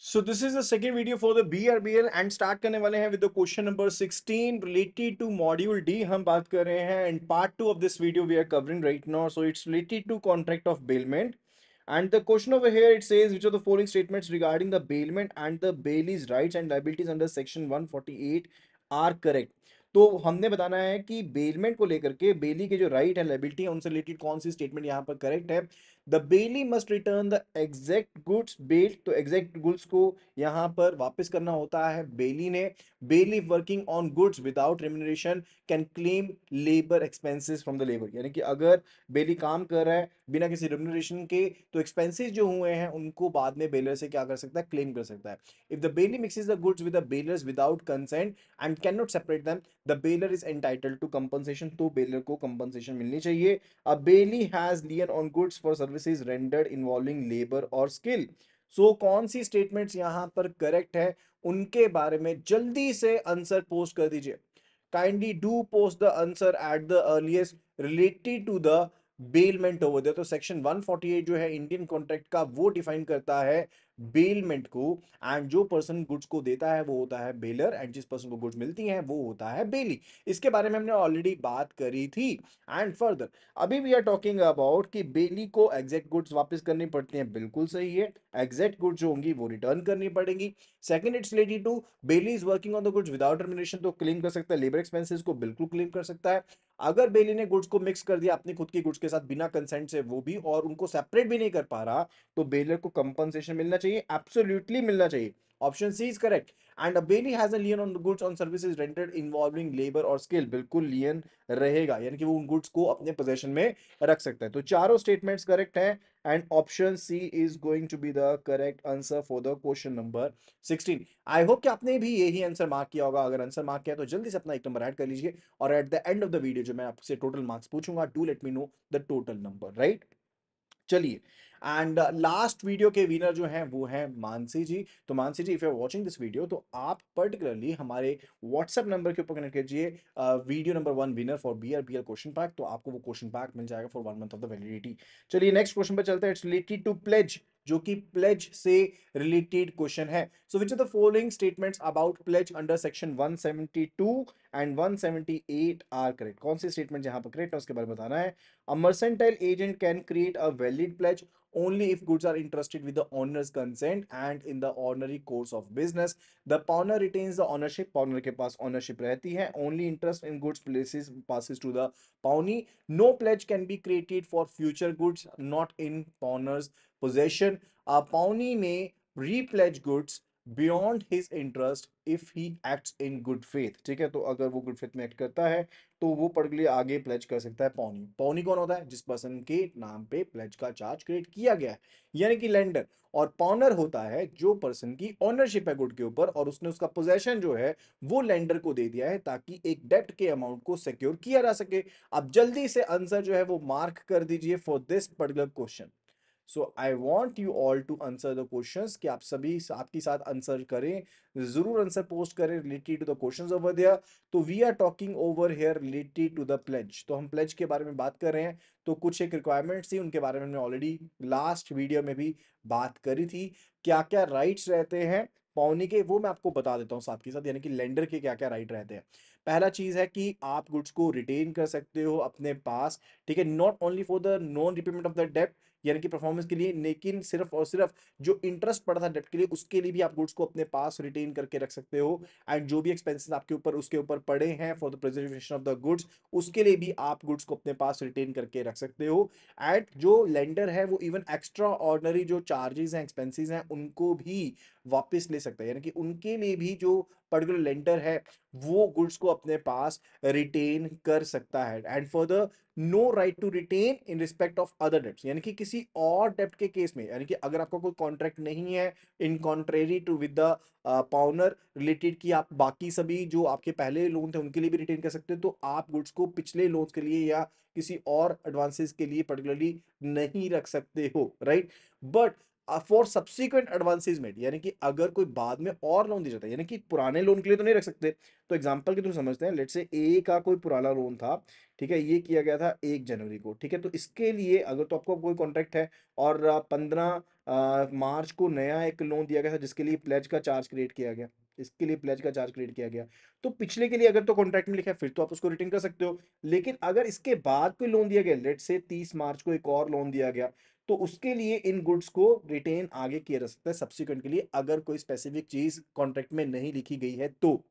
So this is the second video for the BRBL and start करने वाले हैं with the question number 16 related to module D हम बात कर रहे हैं and part 2 of this video we are covering right now. So it's related to contract of bailment and the question over here it says which of the following statements regarding the bailment and the bailey's rights and liabilities under section 148 are correct. तो हमने बताना है कि bailment को लेकर के बेली के जो राइट है लाइबिलिटी है उनसे रिलेटेड कौन सी स्टेटमेंट यहाँ पर करेक्ट है. The bailee must return the exact goods bailed. तो एग्जैक्ट गुड्स को यहां पर वापस करना होता है बेली ने. Bailee working on goods without remuneration can claim labour expenses from the labour. यानी कि अगर बेली काम कर रहा है बिना किसी रेम्यूनरेशन के तो एक्सपेंसेस जो हुए हैं उनको बाद में बेलर से क्या कर सकता है, क्लेम कर सकता है. If the bailee mixes the goods with the bailor's without consent and can not separate them the bailor is entitled to compensation. तो बेलर को कंपनसेशन मिलनी चाहिए. A Bailey has lien on goods for services rendered involving labor or skill. So कौन सी statements यहां पर correct है उनके बारे में जल्दी से आंसर पोस्ट कर दीजिए. Kindly do post the answer at the earliest related to the bailment over there. तो सेक्शन 148 जो है इंडियन कॉन्ट्रैक्ट का वो डिफाइन करता है बेलमेंट को एंड जो पर्सन गुड्स को देता है वो होता है बेलर एंड जिस पर्सन को गुड्स मिलती हैं वो होता है बेली. इसके बारे में हमने ऑलरेडी बात करी थी. एंड फर्दर अभी वी आर टॉकिंग अबाउट कि बेली को एग्जैक्ट गुड्स वापस करनी पड़ती हैं. बिल्कुल सही है, एग्जैक्ट गुड्स जो होंगी वो रिटर्न करनी पड़ेगी. Second it's related to bailee is working on the goods without termination. तो क्लेम कर सकता है लेबर एक्सपेंसेस को, बिल्कुल क्लेम कर सकता है. अगर बेली ने गुड्स को मिक्स कर दिया अपनी खुद की गुड्स के साथ बिना कंसेंट से वो भी और उनको सेपरेट भी नहीं कर पा रहा तो बेलर को कंपनसेशन मिलना चाहिए, एब्सोल्युटली मिलना चाहिए. Option C is correct. And a bailee has a lien on the goods on services rendered involving labour और स्किल. बिल्कुल लियन रहेगा यानी कि वो उन गुड्स को अपने पोजेशन में रख सकता है. तो चारों स्टेटमेंट्स करेक्ट हैं and option C is going to be the correct answer for the question number 16. I hope कि आपने भी यही आंसर मार्क किया होगा. अगर आंसर मार्क किया तो जल्दी से अपना एक नंबर ऐड कर लीजिए और at the end of the video जो मैं आपसे टोटल मार्क्स पूछूंगा do let me know the total number. Right, चलिए. एंड लास्ट वीडियो के विनर जो हैं वो हैं मानसी जी. तो Mansi ji if you are watching this video तो आप पर्टिकुलरली हमारे व्हाट्सएप नंबर के ऊपर कनेक्ट कीजिए video number 1 winner for BRBL question pack. तो आपको वो क्वेश्चन पैक मिल जाएगा for 1 month of the validity. चलिए नेक्स्ट क्वेश्चन पे चलते हैं. इट्स रिलेटेड टू प्लेज, जो कि प्लेज से रिलेटेड क्वेश्चन है. So which of the following statements about pledge under section 172 and 178 are correct. कौन सी स्टेटमेंट यहां पर करेक्ट है उसके बारे में बताना है. A mercantile agent can create a valid pledge only if goods are entrusted with the owner's consent and in the ordinary course of business. The pawner retains the ownership. Pawner के पास ownership रहती है. Only interest in goods passes to the pawnee. No pledge can be created for future goods not in pawner's possession. A pawnee may repledge goods beyond his interest if he acts in good faith. ठीक है, तो अगर वो good faith में act करता है तो वो पर्टिकुलरली आगे प्लेज कर सकता है पौनी. पौनी कौन होता है? जिस पर्सन के नाम पे प्लेज का चार्ज क्रिएट किया गया है यानी कि लेंडर. और पॉनर होता है जो पर्सन की ओनरशिप है गुड के ऊपर और उसने उसका पोजेशन जो है वो लेंडर को दे दिया है ताकि एक डेप्ट के अमाउंट को सिक्योर किया जा सके. अब जल्दी से आंसर जो है वो मार्क कर दीजिए for this particular question. So I want you all to answer the questions कि आप सभी साथ के साथ आंसर करें, जरूर आंसर पोस्ट करें related to the questions over there. तो we are talking over here related to the pledge. तो हम प्लेज के बारे में बात कर रहे हैं. तो कुछ एक रिक्वायरमेंट्स थी उनके बारे में हमने ऑलरेडी लास्ट वीडियो में भी बात करी थी. क्या क्या राइट्स रहते हैं पौनी के वो मैं आपको बता देता हूँ साथ के साथ, यानी कि लेंडर के क्या क्या राइट रहते हैं. पहला चीज है कि आप गुड्स को रिटेन कर सकते हो अपने पास. ठीक है, not only for the non repayment of the डेब्ट यानी कि परफॉर्मेंस के लिए, लेकिन सिर्फ और सिर्फ जो इंटरेस्ट पड़ा था डेब्ट के लिए उसके लिए भी आप गुड्स को अपने पास रिटेन करके रख सकते हो. एंड जो भी एक्सपेंसेस आपके ऊपर उसके ऊपर पड़े हैं for the preservation of the goods उसके लिए भी आप गुड्स को अपने पास रिटेन करके रख सकते हो. एंड जो लेंडर है वो इवन एक्स्ट्रा ऑर्डिनरी जो चार्जेस हैं एक्सपेंसेस हैं उनको भी वापस ले सकता है यानी कि उनके लिए भी जो पर्टिकुलर लेंडर है वो गुड्स को अपने पास रिटेन कर सकता है. And for the no right to retain in respect of other debts यानी कि किसी और डेब्ट के केस में, यानी कि अगर आपका कोई कॉन्ट्रैक्ट नहीं है in contrary to with the pawner related कि आप बाकी सभी जो आपके पहले लोन थे उनके लिए भी रिटेन कर सकते हो तो आप गुड्स को पिछले लोन्स के लिए या किसी और एडवांसेस के लिए पर्टिकुलरली नहीं रख सकते हो. Right, but for subsequent advances made, यानी कि अगर कोई बाद में और लोन दिया जाता है, यानी कि पुराने लोन के लिए तो नहीं रख सकते। तो एग्जांपल के थ्रू समझते हैं, लेट्स से ए का कोई पुराना लोन था, ठीक है, ये किया गया था 1 जनवरी को, ठीक है, तो इसके लिए अगर तो आपको कोई कॉन्ट्रैक्ट है और 15 मार्च को नया एक लोन दिया गया था जिसके लिए प्लेज का चार्ज क्रिएट किया गया, इसके लिए प्लेज का चार्ज क्रिएट किया गया, तो पिछले के लिए अगर तो कॉन्ट्रैक्ट में लिखा है फिर तो आप उसको रिटर्न कर सकते हो। लेकिन अगर इसके बाद कोई लोन दिया गया, लेट्स से 30 मार्च को एक और लोन दिया गया, तो उसके लिए इन गुड्स को रिटेन आगे किया जा सकता है सब्सिक्वेंट के लिए, अगर कोई स्पेसिफिक चीज कॉन्ट्रैक्ट में नहीं लिखी गई है तो।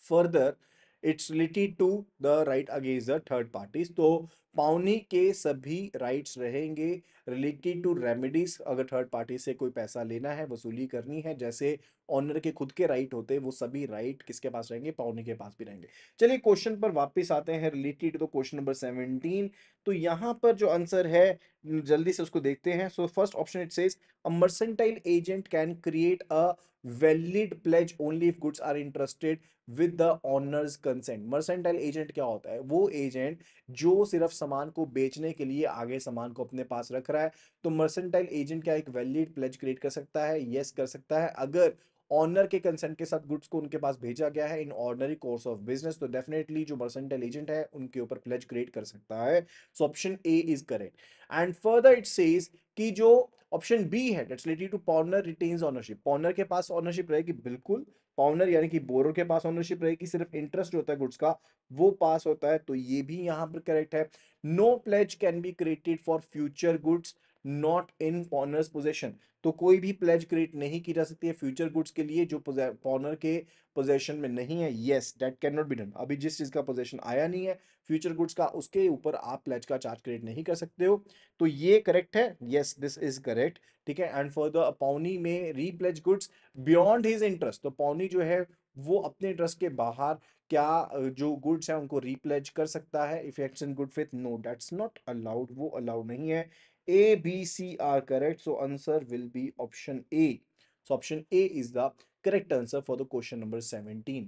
Further it's related to the right against the third parties, तो पाउनी के सभी राइट्स रहेंगे रिलेटेड टू रेमेडीज, अगर थर्ड पार्टी से कोई पैसा लेना है, वसूली करनी है, जैसे ऑनर के खुद के राइट होते हैं, वो सभी राइट किसके पास रहेंगे, पाउनी के पास भी रहेंगे। चलिए क्वेश्चन पर वापस आते हैं रिलेटेड टू क्वेश्चन नंबर 17। तो यहां पर जो आंसर है जल्दी से उसको देखते हैं। So first option it says a mercantile agent can create a valid pledge only if goods are interested with the owner's consent. Mercantile agent क्या होता है, वो एजेंट जो सिर्फ सामान को बेचने के लिए आगे सामान को अपने पास रख रहा है। तो मर्सेंटाइल एजेंट क्या एक वैलिड प्लेज क्रिएट कर सकता है, यस कर सकता है, अगर ऑनर के कंसेंट के साथ गुड्स को उनके पास भेजा गया है in ordinary course of business, तो डेफिनेटली जो मर्सेंटाइल एजेंट है उनके ऊपर प्लेज क्रिएट कर सकता है। So option A is correct. And further it says कि जो ऑप्शन बी है that's related to partner retains ownership, partner के पास ऑनरशिप रहेगी, बिल्कुल पाउनर यानी कि बोरो के पास ओनरशिप रहेगी, सिर्फ इंटरेस्ट होता है गुड्स का वो पास होता है, तो ये भी यहां पर करेक्ट है। No pledge can be created for future goods not in pawner's possession, तो कोई भी प्लेज क्रिएट नहीं की जा सकती है फ्यूचर गुड्स के लिए जो पॉनर के पोजेशन में नहीं है। Yes that can not be done, अभी जिस चीज का पोजेशन आया नहीं है फ्यूचर गुड्स का, उसके ऊपर आप प्लेज का चार्ज क्रिएट नहीं कर सकते हो, तो ये करेक्ट है, यस दिस इज करेक्ट, ठीक है। एंड फॉर द पाउनी में रीप्लेज गुड्स बियॉन्ड हिज इंटरेस्ट, तो पौनी जो है वो अपने इंटरेस्ट के बाहर क्या जो गुड्स है उनको रीप्लेज कर सकता है if acts in good faith, no that's not allowed, वो अलाउड नहीं है। A B C are correct, so answer will be option A. So option A is the correct answer for the question number 17.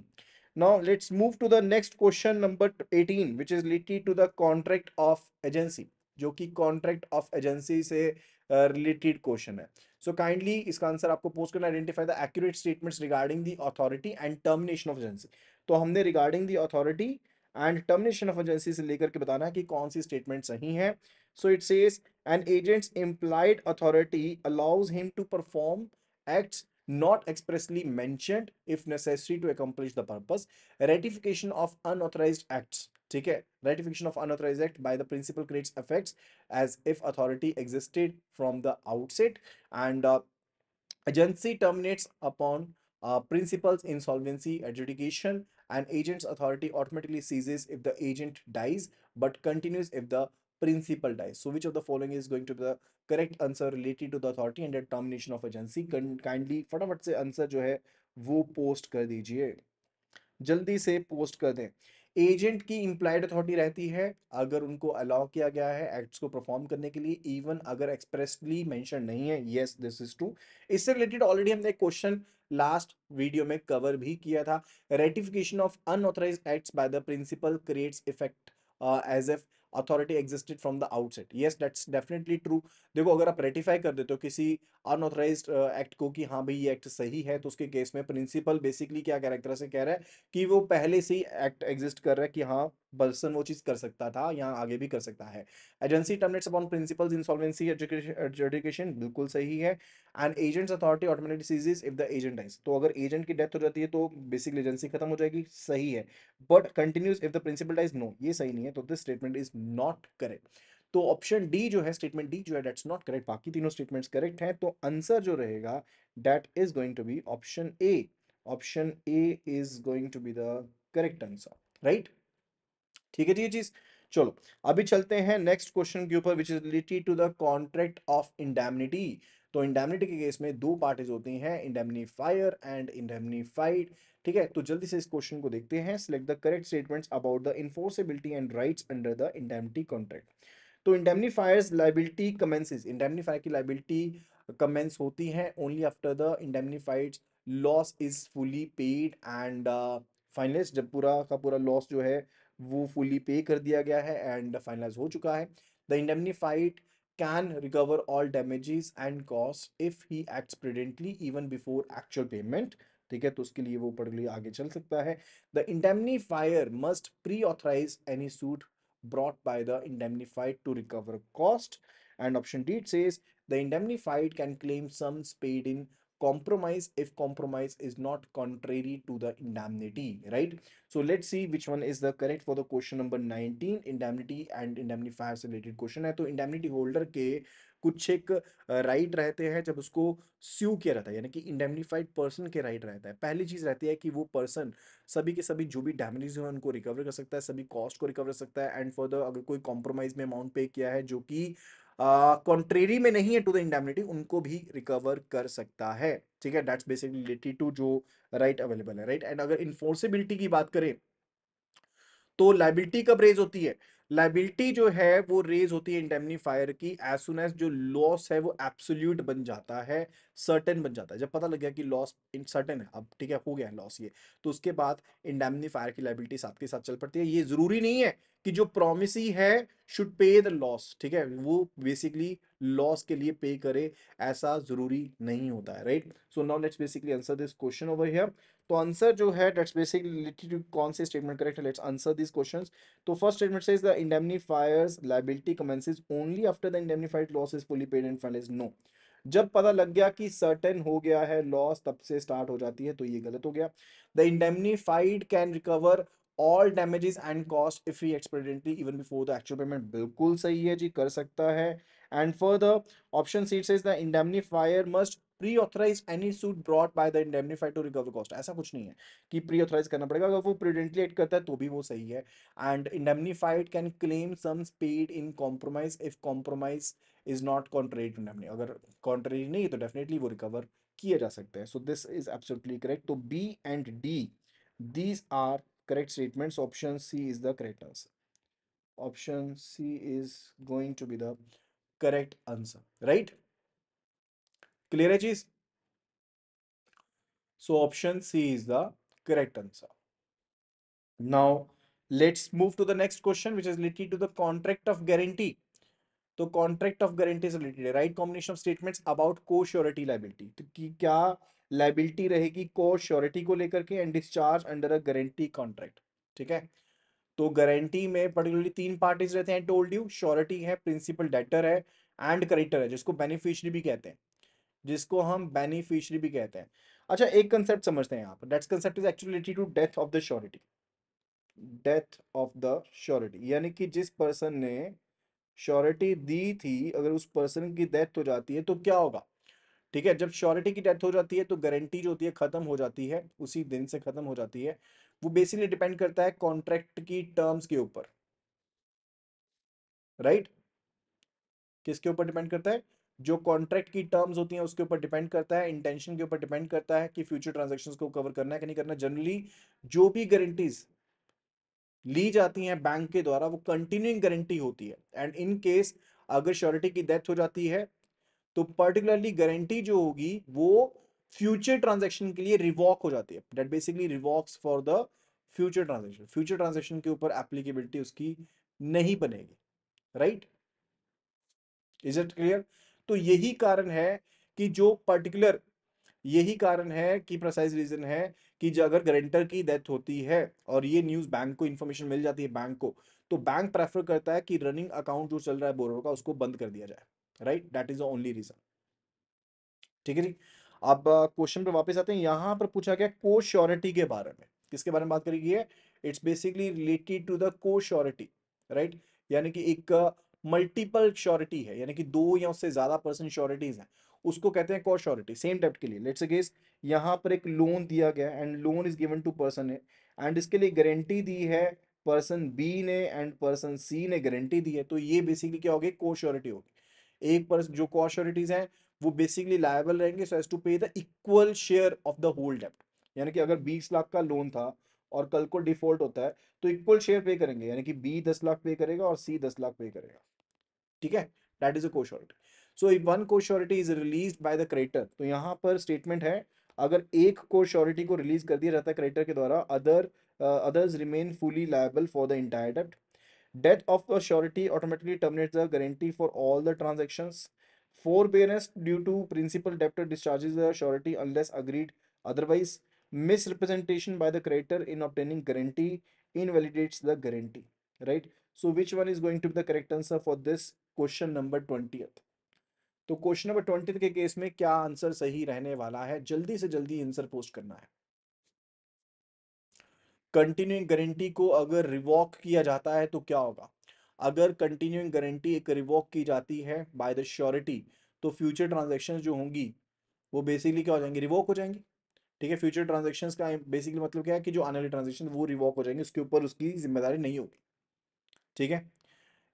Now let's move to the next question number 18 which is related to the contract of agency, जो कि contract of agency से related question है। So kindly इसका answer आपको post करना, identify the accurate statements regarding the authority and termination of agency. तो हमने regarding the authority and termination of agency से लेकर के बताना है कि कौन सी स्टेटमेंट सही है। So it says an agent's implied authority allows him to perform acts not expressly mentioned if necessary to accomplish the purpose, ratification of unauthorized acts, ठीक है, ratification of unauthorized act by the principal creates effects as if authority existed from the outset, and agency terminates upon principal's insolvency adjudication, and agent's authority automatically ceases if the agent dies but continues if the principal dies. So which of the following is going to be the correct answer related to the authority and the termination of agency? Kindly फटाफट से answer जो है वो post कर दीजिए, जल्दी से post कर दें। एजेंट की इंप्लाइड अथॉरिटी रहती है अगर उनको अलाउ किया गया है एक्ट्स को परफॉर्म करने के लिए, इवन अगर एक्सप्रेसली मेंशन नहीं है। Yes this is true. इससे रिलेटेड ऑलरेडी हमने एक क्वेश्चन लास्ट वीडियो में कवर भी किया था। Ratification of unauthorised acts by the principal creates effect as if authority existed from the outset. Yes that's definitely true. देखो अगर आप रेटिफाई कर देते हो किसी अनऑथराइज्ड एक्ट को कि हाँ भाई ये एक्ट सही है, तो उसके केस में प्रिंसिपल बेसिकली क्या कह रहा है, एक तरह से कह रहा है कि वो पहले से ही एक्ट एग्जिस्ट कर रहा है कि हाँ पर्सन वो चीज कर सकता था या आगे भी कर सकता है। Agency terminates upon principal's insolvency adjudication, बिल्कुल सही है। And agent's authority automatically ceases if the agent dies, तो अगर एजेंट की डेथ हो जाती है तो बेसिकली एजेंसी खत्म हो जाएगी, सही है। But continues if the principal dies, no ये सही नहीं है, तो this statement is not correct. तो ऑप्शन डी जो है, स्टेटमेंट डी जो है दैट्स नॉट करेक्ट, बाकी तीनों स्टेटमेंट्स करेक्ट हैं, तो आंसर जो रहेगा that is going to be option A. Option A is going to be the correct answer, right. ठीक है जी ये चीज। चलो अभी चलते हैं नेक्स्ट क्वेश्चन के ऊपर which is related to the contract of indemnity. तो इंडेमनिटी के केस में दो पार्टीज होती हैं, इंडेमनीफायर एंड इंडेमनीफाइड, ठीक है। तो जल्दी से इस क्वेश्चन को देखते हैं। Select the correct statements about the enforceability and rights under the indemnity contract. तो इंडेमनीफायर्स लाइबिलिटी कमेंसेस, इंडेमनीफायर की लाइबिलिटी कमेंस होती है only after the indemnified loss is fully paid and finalise, जब पूरा का पूरा लॉस जो है वो फुली पे कर दिया गया है एंड फाइनलाइज हो चुका है। The indemnified can recover all damages and costs if he acts prudently even before actual payment. ठीक है, तो उसके लिए वो पढ़ लिए आगे चल सकता है. The indemnifier must pre-authorize any suit brought by the indemnified to recover cost. And option D, it says the indemnified can claim sums paid in compromise if compromise is not contrary to the indemnity, right? So let's see which one is the correct for the question number 19. Indemnity and indemnifier से related question है. तो indemnity holder के कुछ एक right रहते हैं जब उसको स्यू किया रहता है, यानी कि इंडेमनिफाइड पर्सन के राइट रहता है. पहली चीज रहती है कि वो पर्सन सभी के सभी जो भी डैमेजेस हैं उनको रिकवर कर सकता है, सभी कॉस्ट को रिकवर कर सकता है. एंड फर्दर अगर कोई कॉम्प्रोमाइज में अमाउंट पे किया है जो कि कॉन्ट्रेरी में नहीं है टू द इंडेमनिटी, उनको भी रिकवर कर सकता है. ठीक है, दैट्स बेसिकली रिलेटेड टू जो राइट अवेलेबल है, राइट. एंड अगर इन्फोर्सेबिलिटी की बात करें तो लाइबिलिटी कब रेज होती है? लाइबिलिटी जो है वो रेज होती है इंडेमनीफायर की एज सुन एज जो लॉस है वो एब्सोल्यूट बन जाता है, सर्टेन बन जाता है. जब पता लग गया कि लॉस इन सर्टेन है, अब ठीक है हो गया है लॉस ये, तो उसके बाद इंडेमनीफायर की लाइबिलिटी साथ के साथ चल पड़ती है. ये जरूरी नहीं है कि जो प्रॉमिसी है शुड पे द लॉस, ठीक है, वो बेसिकली लॉस के लिए पे करे, ऐसा जरूरी नहीं होता है, right. So now let's basically answer this question over here. तो आंसर जो है दैट्स बेसिकली रिलेटेड टू कौन से स्टेटमेंट करेक्ट है, लेट्स आंसर दिस क्वेश्चंस. तो first statement says the indemnifier's liability commences only after the indemnified loss is fully paid and finalised. No, जब पता लग गया कि सर्टेन हो गया है लॉस तब से स्टार्ट हो जाती है, तो ये गलत हो गया. The indemnified can recover all damages and cost if he expediently even before the actual payment. बिल्कुल सही है जी, कर सकता है. And further option C says the indemnifier must pre authorise any suit brought by the indemnified to recover cost. ऐसा कुछ नहीं है कि प्री ऑथराइज करना पड़ेगा, अगर वो प्रूडेंटली एक्ट करता है तो भी वो सही है. And indemnified can claim sums paid in compromise if compromise is not contrary to indemnity. अगर कॉन्ट्रेरी नहीं है तो डेफिनेटली वो रिकवर किए जा सकते हैं. So this is absolutely correct. तो B and D these are correct statements. Option C is the correct answer. Option C is going to be the correct answer, right? Clear है चीज? So option C is the correct answer. Now let's move to the next question, which is related to the contract of guarantee. तो contract of guarantee से related है right combination of statements about को surety liability. तो कि क्या liability रहेगी को surety को लेकर के and discharge under a guarantee contract. ठीक है, तो गारंटी में पर्टिकुलरली तीन पार्टीज रहते हैं. टोल्ड यू, श्योरिटी है, प्रिंसिपल डेटर है एंड क्रेडिटर है, जिसको बेनिफिशियरी भी कहते हैं, जिसको हम बेनिफिशियरी भी कहते हैं. अच्छा, एक कंसेप्ट समझते हैं यहाँ पर. That's concept is actually related to death of the surety. Death of the surety यानी कि जिस पर्सन ने श्योरिटी दी थी, अगर उस पर्सन की डेथ हो जाती है तो क्या होगा. ठीक है, जब श्योरिटी की डेथ हो जाती है तो गारंटी जो होती है खत्म हो जाती है, उसी दिन से खत्म हो जाती है. वो बेसिकली डिपेंड करता है कॉन्ट्रैक्ट की टर्म्स के ऊपर, राइट. किसके ऊपर डिपेंड करता है? जो कॉन्ट्रैक्ट की टर्म्स होती हैं उसके ऊपर डिपेंड करता है, इंटेंशन के ऊपर डिपेंड करता है कि फ्यूचर ट्रांजैक्शंस को कवर करना है कि नहीं करना. जनरली जो भी गारंटीज ली जाती हैं बैंक के द्वारा वो कंटिन्यूइंग गारंटी होती है. एंड इन केस अगर श्योरिटी की डेथ हो जाती है तो पर्टिकुलरली गारंटी जो होगी वो फ्यूचर ट्रांजैक्शन के लिए रिवॉक हो जाती है. That basically revokes for the future transaction. Future transaction के ऊपर एप्लीकेबिलिटी उसकी नहीं बनेगी, राइट. Is it clear? तो यही कारण है कि जो पर्टिकुलर, यही कारण है कि प्रिसाइज रीजन है कि जो अगर गारंटर की डेथ होती है और ये न्यूज़ बैंक को इंफॉर्मेशन मिल जाती है बैंक को, तो बैंक प्रेफर करता है कि रनिंग अकाउंट जो चल रहा है बोरोवर का उसको बंद कर दिया जाए, right. That is the only reason. ठीक है जी. अब क्वेश्चन पे वापस आते हैं. यहां पर पूछा गया को श्योरिटी के बारे में. किसके बारे में बात करेगी है? It's basically related to the co surety, right. यानी कि एक मल्टीपल श्योरिटी है, यानी कि दो या उससे ज्यादा पर्सन श्योरिटीज हैं, उसको कहते हैं को श्योरिटी. सेम डेप्ट के लिए लेट्स सपोज यहां पर एक लोन दिया गया and loan is given to person A and इसके लिए गारंटी दी है पर्सन बी ने एंड पर्सन सी ने गारंटी दी है. तो ये बेसिकली क्या होगी? को श्योरिटी होगी. एक पर्सन जो को श्योरिटीज हैं वो बेसिकली लायबल रहेंगे so as to pay the equal share of the whole डेब्ट. यानी कि अगर 20 लाख का लोन था और कल को डिफॉल्ट होता है तो इक्वल शेयर पे करेंगे, यानी कि बी 10 लाख पे करेगा और सी 10 लाख पे करेगा. ठीक है, that is a cosurety. So if one cosurety is released by the creditor, तो यहां पर स्टेटमेंट है अगर एक कोश्योरिटी को रिलीज कर दिया जाता है क्रेडिटर के द्वारा, others remain fully liable for the entire डेब्ट. Death of a surety automatically terminates the guarantee for all the transactions. Forbearance due to principal debtor discharges the surety unless agreed otherwise. Misrepresentation by the creditor in obtaining guarantee invalidates the guarantee. Right? So which one is going to be the correct answer for this question number 20th? तो question number 20 के case में क्या answer सही रहने वाला है? जल्दी से जल्दी आंसर पोस्ट करना है। कंटिन्यूइंग गारंटी को अगर रिवॉक किया जाता है तो क्या होगा? अगर कंटिन्यूइंग गारंटी एक रिवॉक की जाती है बाय द श्योरिटी, तो फ्यूचर ट्रांजैक्शंस जो होंगी वो बेसिकली क्या हो जाएंगी? रिवॉक हो जाएंगी। ठीक है, फ्यूचर ट्रांजैक्शंस का बेसिकली मतलब क्या है कि जो आने वाली ट्रांजैक्शन वो रिवॉक हो जाएंगे, उसके ऊपर उसकी जिम्मेदारी नहीं होगी। ठीक है,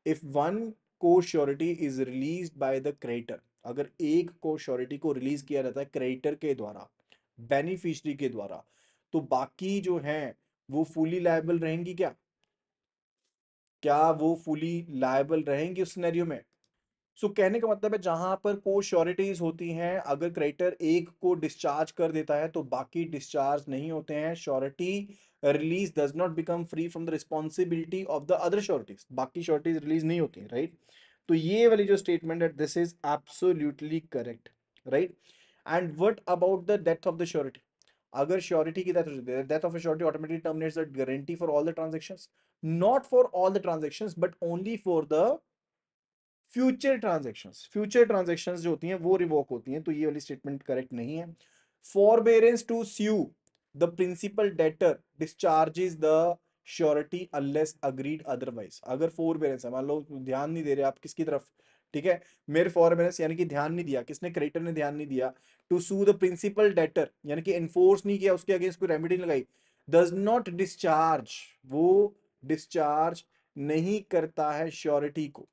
इफ वन को surety is release by the creditor, अगर एक को श्योरिटी को रिलीज किया जाता है क्रेडिटर के द्वारा, बेनिफिशियरी के द्वारा, तो बाकी जो है वो फुली लायबल रहेंगी क्या? क्या वो फुली लायबल रहेंगी उस सिनेरियो में? सो कहने का मतलब है जहां पर को श्योरिटीज होती हैं, अगर क्रेडिटर एक को डिस्चार्ज कर देता है तो बाकी डिस्चार्ज नहीं होते हैं। Surety release does not become free from the responsibility of the other sureties, बाकी श्योरिटीज रिलीज नहीं होती, राइट? तो ये वाली जो स्टेटमेंट है, this is absolutely correct, right? And what about the death of the surety? अगर श्योरिटी की डेथ हो जाती है, death of a surety automatically terminates the guarantee for all the transactions, not for all the transactions but only for the future transactions. Future transactions जो होती हैं वो revoke होती हैं, तो ये वाली स्टेटमेंट करेक्ट नहीं है। Forbearance to sue the principal debtor discharges the surety unless agreed otherwise. अगर फॉरबेरेंस है, मान लो ध्यान नहीं दे रहे आप किसकी तरफ, ठीक है, मेरे फॉरबेरेंस यानी कि ध्यान नहीं दिया, किसने? क्रेडिटर ने ध्यान नहीं दिया। To sue the principal debtor यानी कि एनफोर्स नहीं किया, उसके अगेंस्ट कोई रेमेडी नहीं लगाई। डज नॉट डिस्चार्ज, वो डिस्चार्ज नहीं करता है श्योरिटी को,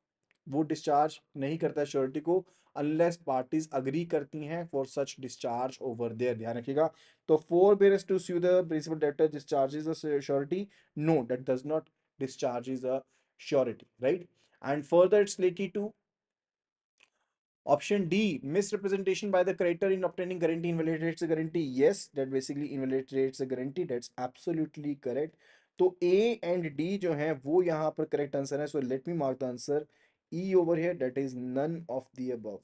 वो डिस्चार्ज नहीं करता है श्योरिटी को अनलेस पार्टीज अग्री करती हैं for such discharge over there. ध्यान रखिएगा। तो forbearance to sue the principal debtor discharges the surety, no, that does not discharges the surety, right? And further it's related to option D, misrepresentation by the creditor in obtaining guarantee invalidates the guarantee. Yes, that basically invalidates the guarantee, that's absolutely correct. तो A and D जो है वो यहाँ पर correct answer है। So let me mark the answer E over here, that is none of the above.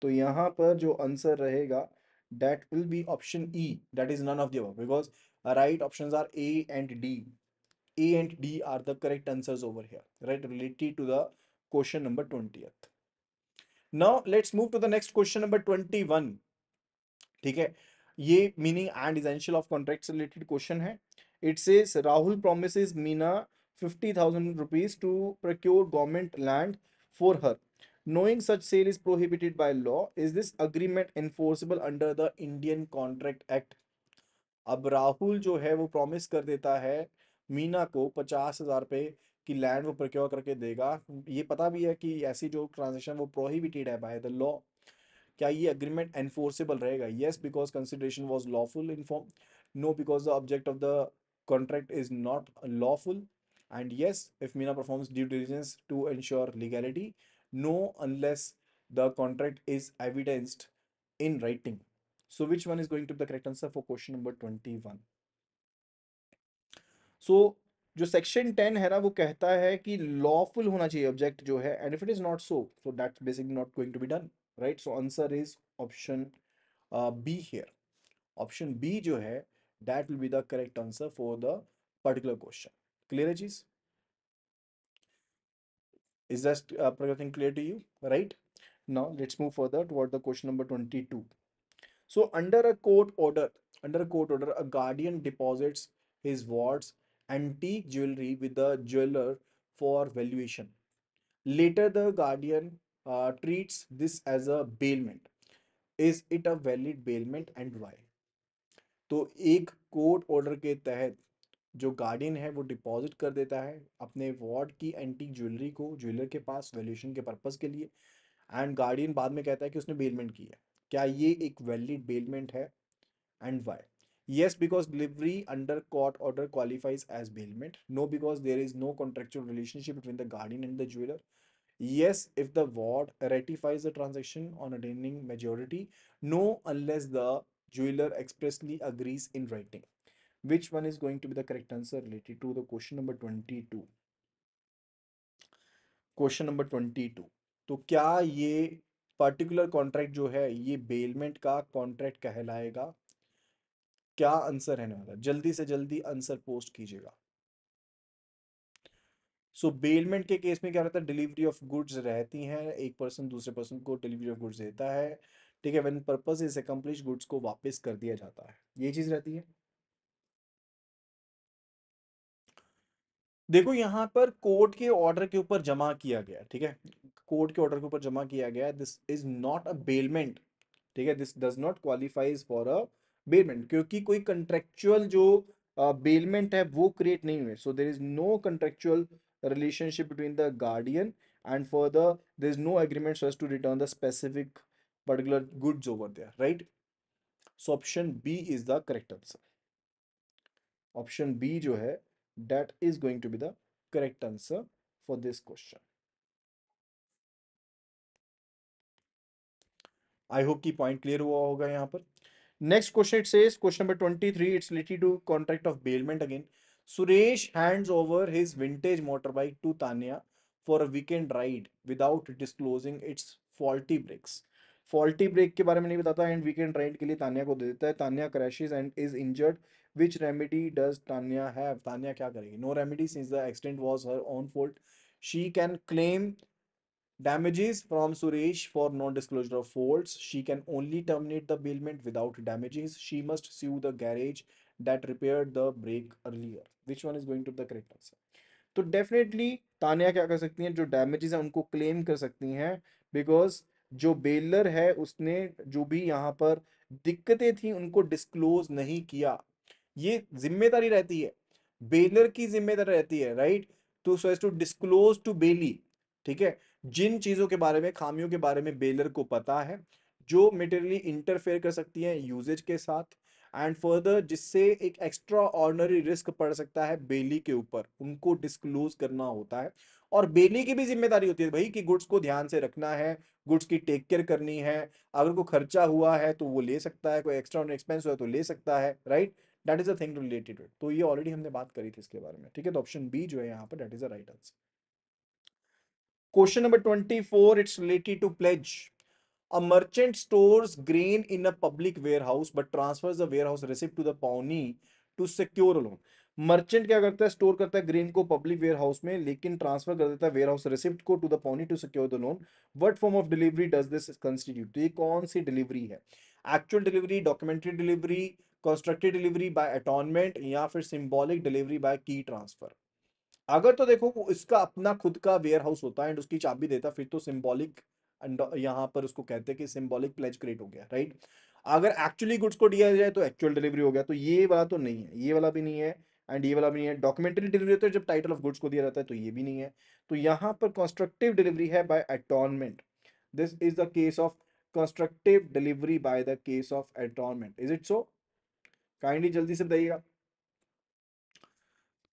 तो यहाँ पर जो आंसर रहेगा that will be option E, that is none of the above, because right options are A and D. A and D are the correct answers over here, right, related to the question number 20th. Now let's move to the next question number 21. ठीक है, ये meaning and essential of contract से related question है। It says Rahul promises Meena 50,000 rupees to procure government land for her. Knowing such sale is prohibited by law, is this agreement enforceable under the Indian Contract Act? अब राहुल जो है वो promise कर देता है मीना को 50,000 रुपए की लैंड वो प्रोक्योर करके देगा। ये पता भी है कि ऐसी जो ट्रांजेक्शन वो प्रोहिबिटेड है बाय द लॉ। क्या ये अग्रीमेंट एनफोर्सेबल रहेगा? Yes, because consideration was lawful in form. No, because the object of the contract is not lawful. And yes, if Meena performs due diligence to ensure legality. No, unless the contract is evidenced in writing. So which one is going to be the correct answer for question number 21? सो जो section 10 है ना वो कहता है कि lawful होना चाहिए object जो है, and if it is not so, so that's basically not going to be done, right? So answer is option B here. Option B जो है that will be the correct answer for the particular question. Clear है चीज? Is that everything clear to you, right? Now let's move further toward the question number 22. So under a court order, a guardian deposits his ward's antique jewelry with the jeweler for valuation. Later, the guardian treats this as a bailment. Is it a valid bailment and why? तो एक court order के तहत जो guardian है वो deposit कर देता है अपने वार्ड की एंटीक ज्वेलरी को ज्वेलर के पास वैल्यूएशन के पर्पस के लिए, एंड गार्डियन बाद में कहता है कि उसने बेलमेंट की है। क्या ये एक वैलिड बेलमेंट है and why? Yes, because delivery under court order qualifies as bailment. No, because there is no contractual relationship between the guardian and the jeweler. Yes, if the ward ratifies the transaction on attaining majority. No, unless the jeweler expressly agrees in writing. Which one is going to be the correct answer related to the question number 22? Question number 22, तो क्या ये particular contract जो है ये bailment का contract कहलाएगा? क्या answer रहने वाला है? जल्दी से जल्दी आंसर पोस्ट कीजिएगा। सो बेलमेंट के केस में क्या रहता है, डिलीवरी ऑफ गुड्स रहती हैं, एक पर्सन दूसरे पर्सन को डिलीवरी ऑफ गुड्स देता है, ठीक है, when purpose is accomplish goods को वापस कर दिया जाता है, ये चीज रहती है। देखो यहाँ पर कोर्ट के ऑर्डर के ऊपर जमा किया गया, ठीक है, कोर्ट के ऑर्डर के ऊपर जमा किया गया, this is not a bailment, ठीक है, this does not qualifies for a bailment, क्योंकि कोई कंट्रेक्चुअल जो बेलमेंट है वो क्रिएट नहीं हुए, so there is no contractual relationship between the guardian, and further there is no agreement so as to return the specific particular goods over there, right? So option B is the correct answer. Option B जो है that is going to be the correct answer for this question. I hope की point clear हुआ होगा यहाँ पर. Next question it says, question number 23, it's related to contract of bailment again. Suresh hands over his vintage motorbike to Tanya for a weekend ride without disclosing its faulty brakes. Faulty brake के बारे में नहीं बताता and weekend ride के लिए तान्या को दे देता है. Tanya crashes and is injured. Which remedy does Tanya have? Tanya क्या करेगी? No remedy since the accident was her own fault. She can claim damages from Suresh for non-disclosure of faults. She can only terminate the bailment without damages. She must sue the garage that repaired the brake earlier. Which one is going to be the correct answer? तो definitely Tania क्या कर सकती हैं, जो damages हैं उनको claim कर सकती हैं, बिकॉज जो बेलर है उसने जो भी यहाँ पर दिक्कतें थी उनको डिस्क्लोज नहीं किया. ये जिम्मेदारी रहती है, बेलर की जिम्मेदारी रहती है, right, to so as to disclose to bailee, ठीक है, जिन चीजों के बारे में, खामियों के बारे में बेलर को पता है, जो मेटेरियली इंटरफेयर कर सकती हैं यूजेज के साथ, एंड फर्दर जिससे एक एक्स्ट्रा ऑर्डिनरी रिस्क पड़ सकता है बेली के ऊपर, उनको डिस्क्लोज करना होता है. और बेली की भी जिम्मेदारी होती है भाई कि गुड्स को ध्यान से रखना है, गुड्स की टेक केयर करनी है, अगर कोई खर्चा हुआ है तो वो ले सकता है, कोई एक्स्ट्रा एक्सपेंस हुआ तो ले सकता है, right, that is a thing related. तो ये ऑलरेडी हमने बात करी थी इसके बारे में, ठीक है, तो ऑप्शन बी जो है यहाँ पर that is the right answer. Question number 24, it's related to pledge. A merchant stores grain in a public warehouse but transfers the warehouse receipt to the pawnee to secure a loan. Merchant क्या करता है, store करता है grain को public ware house में, लेकिन transfer कर देता है वेयर हाउस रिसिप्ट को to the pawnee to secure the loan. What form of delivery does this constitute? तो ये कौन सी डिलीवरी है? Actual delivery, documentary delivery, constructed delivery by attornment, या फिर symbolic delivery by key transfer? अगर तो देखो वो इसका अपना खुद का वेयर हाउस होता है एंड उसकी चाबी देता, फिर तो सिंबॉलिक, यहाँ पर उसको कहते हैं कि सिंबॉलिक प्लेज क्रिएट हो गया, राइट. अगर एक्चुअली गुड्स को दिया जाए तो एक्चुअल डिलीवरी हो गया, तो ये वाला तो नहीं है, ये वाला भी नहीं है, एंड ये वाला भी नहीं है. डॉक्यूमेंट्री डिलीवरी होता है जब टाइटल ऑफ गुड्स को दिया जाता है, तो ये भी नहीं है. तो यहाँ पर कंस्ट्रक्टिव डिलीवरी है by attornment. This is the case of constructive delivery by the case of attornment. Is it so? Kindly जल्दी से बताइएगा.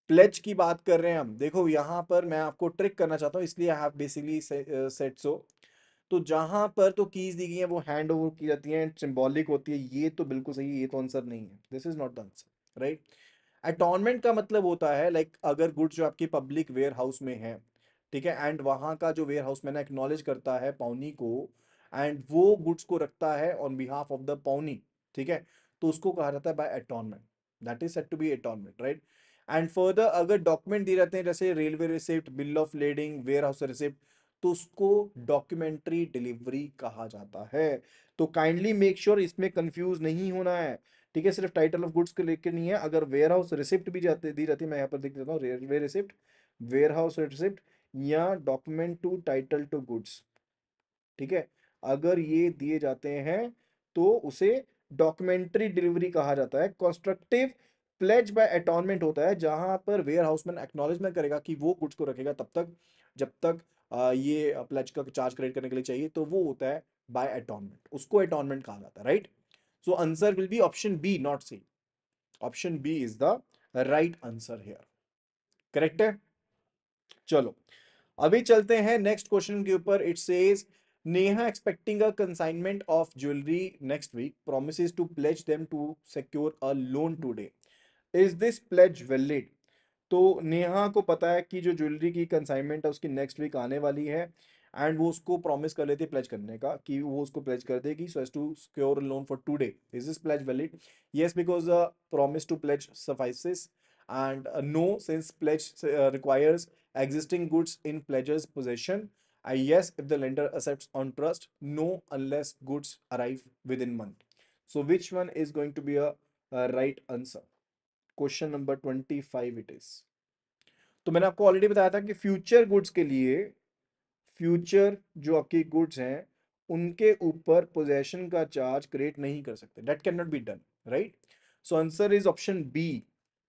प्लेज की बात कर रहे हैं हम. देखो यहाँ पर मैं आपको ट्रिक करना चाहता हूँ, इसलिए आई हैव बेसिकली सेट सो. तो जहां पर तो कीज दी गई है वो हैंड ओवर की जाती हैं, सिंबॉलिक होती है, ये तो बिल्कुल सही है, ये तो आंसर नहीं है, this is not the answer, right. Attornment का मतलब होता है लाइक अगर गुड्स जो आपकी पब्लिक वेयर हाउस में है, ठीक है, एंड वहां का जो वेयर हाउस मैंने एक्नॉलेज करता है पाउनी को, एंड वो गुड्स को रखता है on behalf of the pawnee, ठीक है, तो उसको कहा जाता है by attornment. That is said to be attornment, right. And further अगर डॉक्यूमेंट दिए रहते हैं जैसे railway receipt, bill of lading, warehouse receipt, तो उसको डॉक्यूमेंट्री डिलीवरी कहा जाता है. तो काइंडली मेक श्योर इसमें कंफ्यूज नहीं होना है, ठीक है, सिर्फ टाइटल ऑफ गुड्स को लेकर नहीं है. अगर वेयर हाउस रिसिप्ट भी जाते दी जाती है, मैं यहाँ पर देख देता हूँ, railway receipt, warehouse receipt, या document to title to goods, ठीक है, अगर ये दिए जाते हैं तो उसे डॉक्यूमेंट्री डिलीवरी कहा जाता है. कंस्ट्रक्टिव प्लेज बाय अटॉर्नमेंट होता है जहां पर वेयर हाउसमैन एक्नॉलेजमेंट करेगा कि वो गुड्स को रखेगा तब तक जब तक ये प्लेज का चार्ज क्रेडिट करने के लिए चाहिए, तो वो होता है बाय अटॉर्नमेंट, उसको अटॉर्नमेंट कहा जाता है, right. So answer will be option B, not C. Option B is the right answer here. Correct है. चलो अभी चलते हैं नेक्स्ट क्वेश्चन के ऊपर. It says Neha expecting a consignment of jewellery next week, promises to pledge them to secure a loan today. Is this pledge valid? तो नेहा को पता है कि जो ज्वेलरी की कंसाइनमेंट है उसकी नेक्स्ट वीक आने वाली है, एंड वो उसको प्रॉमिस कर लेती है प्लेज करने का कि वो उसको प्लेज कर देगी so as to secure loan for today. Is this pledge valid? Yes, because promise to pledge suffices, and no, since pledge requires existing goods in pledger's possession. Yes, if the lender accepts on trust. No, unless goods arrive within month. So which one is going to be a right answer? Question number 25 it is. तो मैंने आपको already बताया था कि future goods के लिए, future जो आपकी गुड्स हैं उनके ऊपर पोजेशन का चार्ज क्रिएट नहीं कर सकते, that can not be done, right? So answer is option B,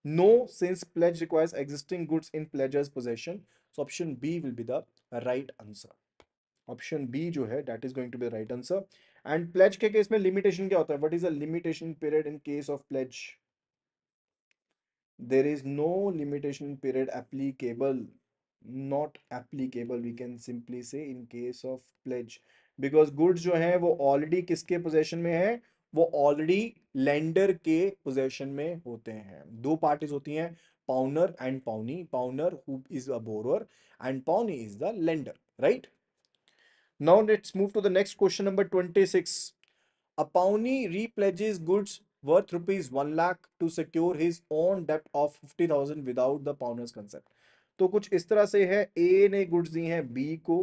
no, since pledge requires existing goods in pledgers possession. So option B will be the right answer. Option B जो है that is going to be right answer. And pledge के case में limitation क्या होता है? What is the limitation period in case of pledge? There is no limitation period applicable, not applicable, we can simply say, in case of pledge, because goods जो है वो already किसके possession में है? वो ऑलरेडी लेंडर के possession में होते हैं। दो पार्टीज होती हैं, pawnor and pawnee, pawnor who is a borrower and pawnee is the lender, right? Now let's move to the next question number 26. A pawnee repledges goods worth rupees 1 lakh to secure his own debt of 50,000 without the pawner's consent. तो कुछ इस तरह से है, ए ने goods दी हैं B को,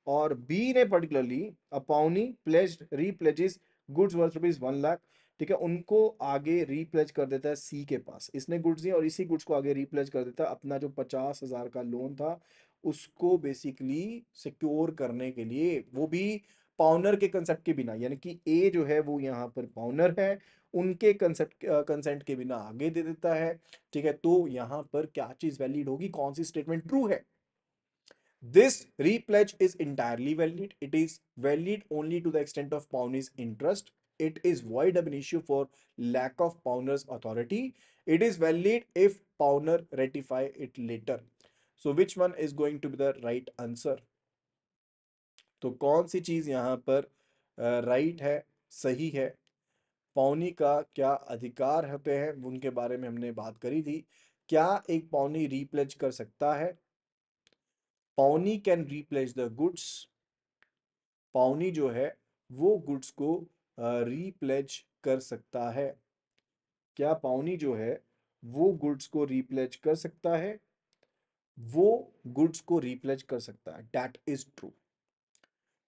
और बी ने particularly a pawnee pledged repledges goods worth rupees 1 lakh, ठीक है, उनको आगे रीप्लेज कर देता है सी के पास। इसने गुड्स दिए और इसी गुड्स को आगे रीप्लेज कर देता है, अपना जो 50,000 का लोन था उसको बेसिकली सिक्योर करने के लिए, वो भी पाउनर के कंसेप्ट के बिना, यानी कि ए जो है वो यहाँ पर पाउनर है, उनके कंसेप्ट कंसेंट के बिना आगे दे देता है, ठीक है। तो यहाँ पर क्या चीज वैलिड होगी, कौन सी स्टेटमेंट ट्रू है? This repledge is entirely valid. It is valid only to the extent of Pawnee's interest. It is void ab initio for lack of Pawner's authority. It is valid if Pawner ratify it later. So which one is going to be the right answer? तो कौन सी चीज यहाँ पर right है, सही है? पौनी का क्या अधिकार होते हैं उनके बारे में हमने बात करी थी। क्या एक पौनी रीप्लेज कर सकता है? पौनी कैन रीप्लेज द गुड्स। पाउनी जो है वो गुड्स को रीप्लेज कर सकता है। क्या पाउनी जो है वो गुड्स को रीप्लेज कर सकता है? वो गुड्स को रीप्लेज कर सकता है, दैट इज ट्रू।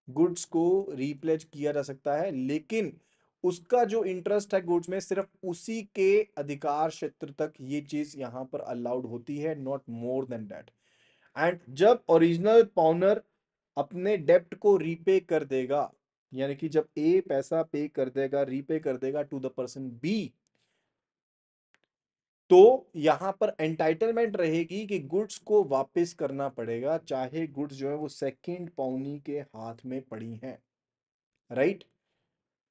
गुड्स को रीप्लेज किया जा सकता है, लेकिन उसका जो इंटरेस्ट है गुड्स में सिर्फ उसी के अधिकार क्षेत्र तक ये चीज यहां पर अलाउड होती है, not more than that. And जब ओरिजिनल पाउनर अपने डेप्ट को रीपे कर देगा, यानी कि जब ए पैसा पे कर देगा, रीपे कर देगा टू द पर्सन बी, तो यहां पर एंटाइटलमेंट रहेगी कि गुड्स को वापस करना पड़ेगा, चाहे गुड्स जो है वो सेकंड पाउनी के हाथ में पड़ी हैं, राइट?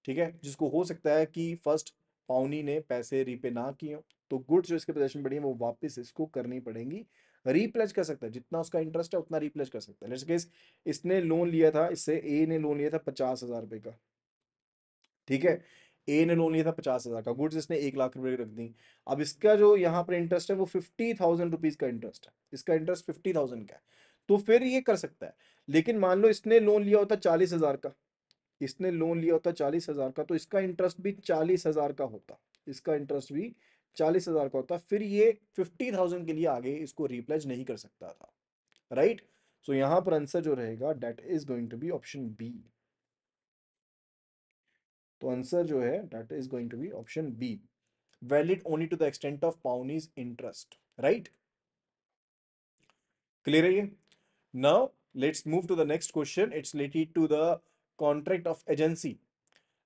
ठीक है, जिसको हो सकता है कि फर्स्ट पाउनी ने पैसे रीपे ना किए हो, तो गुड्स जो इसके पोजेशन पड़ी है वो वापस इसको करनी पड़ेंगी। रीप्लेज कर सकता है, जितना उसका इंटरेस्ट है उतना रीप्लेज कर सकता है। लेट्स सपोज इसने लोन लिया था, इससे ए ने लोन लिया था 50,000 रुपए का, ठीक है। ए ने लोन लिया था 50,000 का, गुड्स इसने 1 लाख रुपए की रख दी। अब इसका जो यहाँ पर इंटरेस्ट है वो 50,000 रुपीज का इंटरेस्ट है, इसका इंटरेस्ट 50,000 का है, तो फिर ये कर सकता है। लेकिन मान लो इसने लोन लिया होता 40,000 का, इसने लोन लिया होता 40,000 का, तो इसका इंटरेस्ट भी 40,000 का होता, इसका इंटरेस्ट भी 40,000 का होता, फिर ये 50,000 के लिए आगे इसको रिप्लेज नहीं कर सकता था, राइट? सो यहां पर आंसर जो रहेगा that is going to be option B. तो आंसर जो है that is going to be option B, valid only to the extent of pawnee's interest, right? Clear है ये? Now let's move to the next question, it's related to the contract of agency.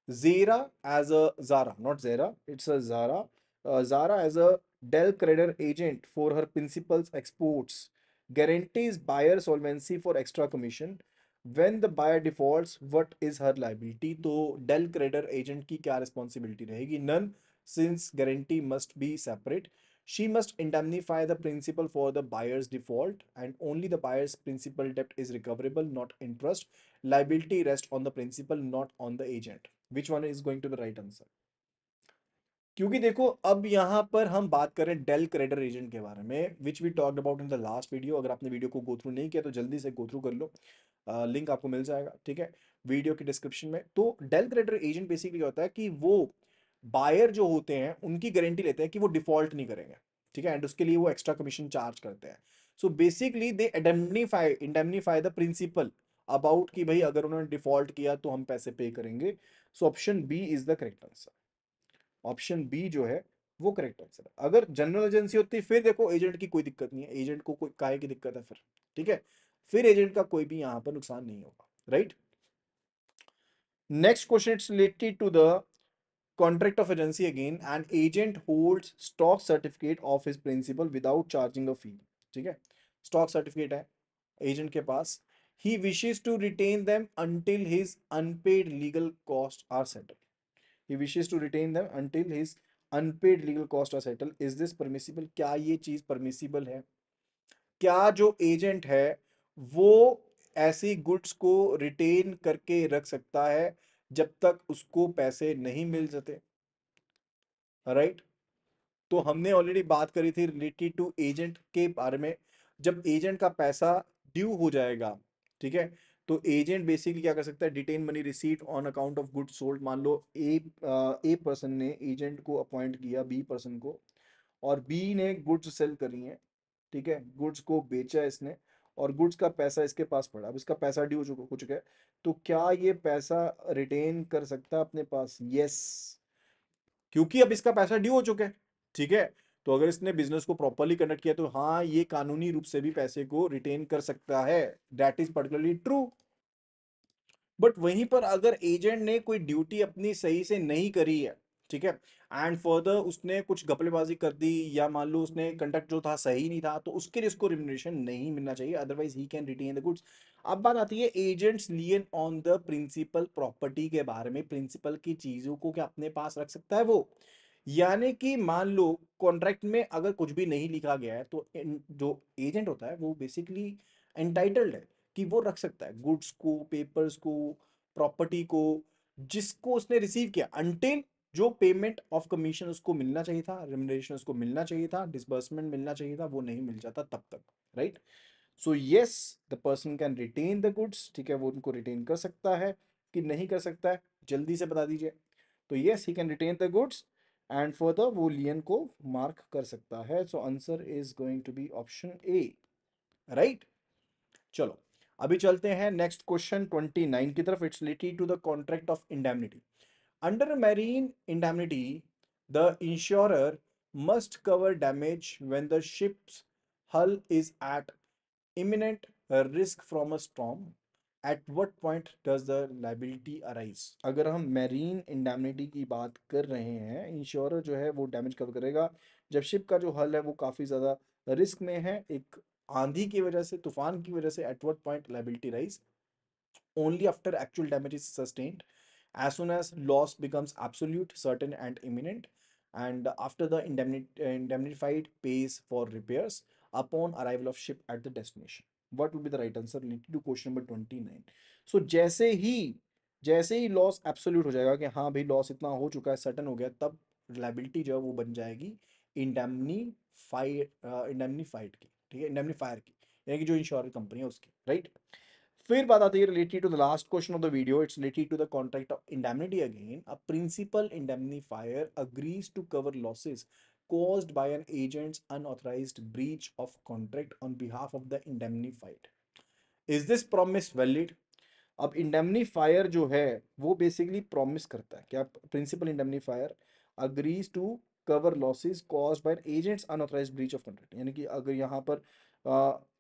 Zara as a Zara, not Zara, it's a Zara. Zara as a Dell creditor agent for her principal's exports guarantees buyer solvency for extra commission. When the buyer defaults, what is her liability? तो Dell creditor agent की क्या responsibility रहेगी? None, since guarantee must be separate. She must indemnify the principal for the buyer's default, and only the buyer's principal debt is recoverable, not interest. Liability rests on the principal, not on the agent. Which one is going to be the right answer? क्योंकि देखो अब यहाँ पर हम बात करें del creditor agent के बारे में which we talked about in the last video. अगर आपने वीडियो को गो थ्रू नहीं किया तो जल्दी से गो थ्रू कर लो, लिंक आपको मिल जाएगा, ठीक है, वीडियो के डिस्क्रिप्शन में। तो डेल क्रेडिटर एजेंट बेसिकली होता है कि वो बायर जो होते हैं उनकी गारंटी लेते हैं कि वो डिफॉल्ट नहीं करेंगे, ठीक है, एंड उसके लिए वो एक्स्ट्रा कमीशन चार्ज करते हैं। So basically they indemnify the principal about कि भाई अगर उन्होंने डिफॉल्ट किया तो हम पैसे पे करेंगे। So option B is the correct answer. Option B जो है वो करेक्ट आंसर है। अगर जनरल एजेंसी होती फिर देखो एजेंट की कोई दिक्कत नहीं है, एजेंट को कोई काहे की दिक्कत है फिर, ठीक है, फिर एजेंट का कोई भी यहां पर नुकसान नहीं होगा, right. Next question it's related to the contract of agency again. An agent holds stock certificate of his principal without charging a fee, ठीक है, स्टॉक सर्टिफिकेट है एजेंट के पास, he wishes to retain them until his unpaid legal costs are settled, he wishes to retain them until his unpaid legal costs are settled, is this permissible? क्या ये चीज permissible है? क्या जो agent है वो ऐसी गुड्स को रिटेन करके रख सकता है जब तक उसको पैसे नहीं मिल जाते, राइट? तो हमने ऑलरेडी बात करी थी रिलेटेड टू एजेंट के बारे में। जब एजेंट का पैसा ड्यू हो जाएगा, ठीक है, तो एजेंट बेसिकली क्या कर सकता है, detain money receipt on account of goods sold. मान लो ए पर्सन ने एजेंट को अपॉइंट किया बी पर्सन को, और बी ने गुड्स सेल करी हैं, ठीक है, गुड्स को बेचा इसने, और गुड्स का पैसा इसके पास पड़ा, अब इसका पैसा ड्यू हो चुका है, तो क्या ये पैसा रिटेन कर सकता है अपने पास? यस, क्योंकि अब इसका पैसा ड्यू हो चुका है, ठीक है। तो अगर इसने बिजनेस को प्रॉपरली कंडक्ट किया तो हाँ ये कानूनी रूप से भी पैसे को रिटेन कर सकता है, that is particularly true. But वहीं पर अगर एजेंट ने कोई ड्यूटी अपनी सही से नहीं करी है, ठीक है, एंड फर्दर उसने कुछ घपलेबाजी कर दी, या मान लो उसने कंडक्ट जो था सही नहीं था, तो उसके लिए उसको रिम्यूनरेशन नहीं मिलना चाहिए, otherwise he can retain the goods. अब बात आती है agent's lien on the principal property के बारे में, प्रिंसिपल की चीजों को क्या अपने पास रख सकता है वो? यानी कि मान लो कॉन्ट्रैक्ट में अगर कुछ भी नहीं लिखा गया है तो जो एजेंट होता है वो बेसिकली एंटाइटल्ड है कि वो रख सकता है गुड्स को, पेपर्स को, प्रॉपर्टी को, जिसको उसने रिसीव किया, अनटिल जो पेमेंट ऑफ कमीशन उसको मिलना चाहिए था, रेम्युनरेशन उसको मिलना चाहिए था, डिसबर्समेंट मिलना चाहिए था, वो नहीं मिल जाता तब तक, right. So yes, the person can retain the goods, ठीक है, वो उनको रिटेन कर सकता है कि नहीं कर सकता है, जल्दी से बता दीजिए। तो yes, he can retain the goods, and further वो लियन को मार्क कर सकता है। So answer is going to be option A, right. चलो अभी चलते हैं नेक्स्ट क्वेश्चन 29 की तरफ। It's related to the contract of indemnity. Under marine indemnity the insurer must cover damage when the ship's hull is at imminent risk from a storm. At what point does the liability arise? अगर हम marine indemnity की बात कर रहे हैं, insurer जो है वो डैमेज कवर करेगा जब शिप का जो हल है वो काफी ज्यादा रिस्क में है, एक आंधी की वजह से, तूफान की वजह से। At what point liability rise? only after actual damage is sustained, as soon as loss becomes absolute, certain, and imminent, and after the indemnified pays for repairs upon arrival of ship at the destination. What would be the right answer related to question number 29? So जैसे ही loss absolute हो जाएगा कि हाँ भाई loss इतना हो चुका है, सर्टन हो गया, तब लाइबिलिटी जो है वो बन जाएगी इंडेमनीफाइड की, ठीक है, इंडेमनीफायर की, यानी कि जो इंश्योरेंस कंपनी है उसकी, राइट। फिर बात आती है related to the last question of the video. It's related to the contract of indemnity again. A principal indemnifier agrees to cover losses caused by an agent's unauthorized breach of contract on behalf of the indemnified. Is this promise valid? अब indemnifier जो है वो basically promise करता है क्या, principal indemnifier agrees to cover losses caused by agents unauthorised breach of contract, यानी कि अगर यहाँ पर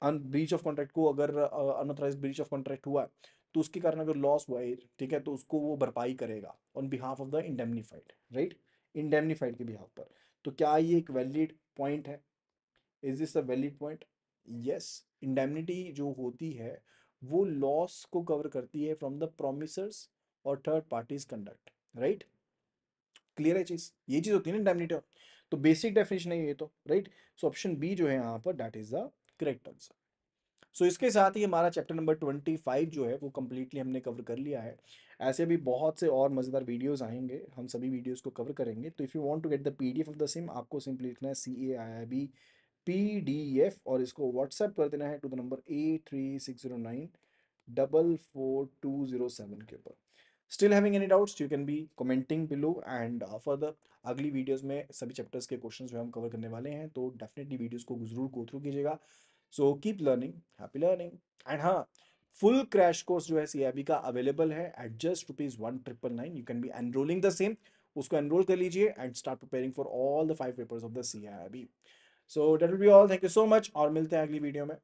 ब्रीच ऑफ कॉन्ट्रैक्ट को, अगर अनऑथराइज्ड ब्रीच ऑफ कॉन्ट्रैक्ट हुआ है तो उसके कारण अगर लॉस हुआ है, ठीक है, तो उसको वो भरपाई करेगा on behalf of the indemnified, right, indemnified के बिहाफ पर। तो क्या ये एक वैलिड पॉइंट है? Is this a valid point? Yes, indemnity जो होती है वो लॉस को कवर करती है फ्रॉम द प्रोमिसर्स और third parties conduct, right. Clear है चीज? ये चीज होती है ना इंडेमनिटी। तो बेसिक डेफिनेशन है ये तो, राइट। सो ऑप्शन बी जो है यहाँ पर that is the correct answer. So इसके साथ ही हमारा चैप्टर नंबर 25 जो है वो कम्प्लीटली हमने कवर कर लिया है। ऐसे भी बहुत से और मज़ेदार वीडियोस आएंगे, हम सभी वीडियोस को कवर करेंगे। तो if you want to get the PDF of the same, आपको सिंपली लिखना है CAIIB PDF और इसको व्हाट्सएप कर देना है टू द नंबर 8360944207 के ऊपर। Still having any doubts you can B commenting below and further अगली वीडियोस में सभी चैप्टर्स के क्वेश्चंस जो हम कवर करने वाले हैं, तो डेफिनेटली वीडियोस को जरूर गो थ्रू कीजिएगा। So keep learning, happy learning. And हाँ, फुल क्रैश कोर्स जो है CIB का अवेलेबल है at just ₹1999। You can be enrolling the same, उसको एनरोल कर लीजिए and start preparing for all the 5 papers of the CIB। So that will be all, thank you so much और मिलते हैं अगली वीडियो में।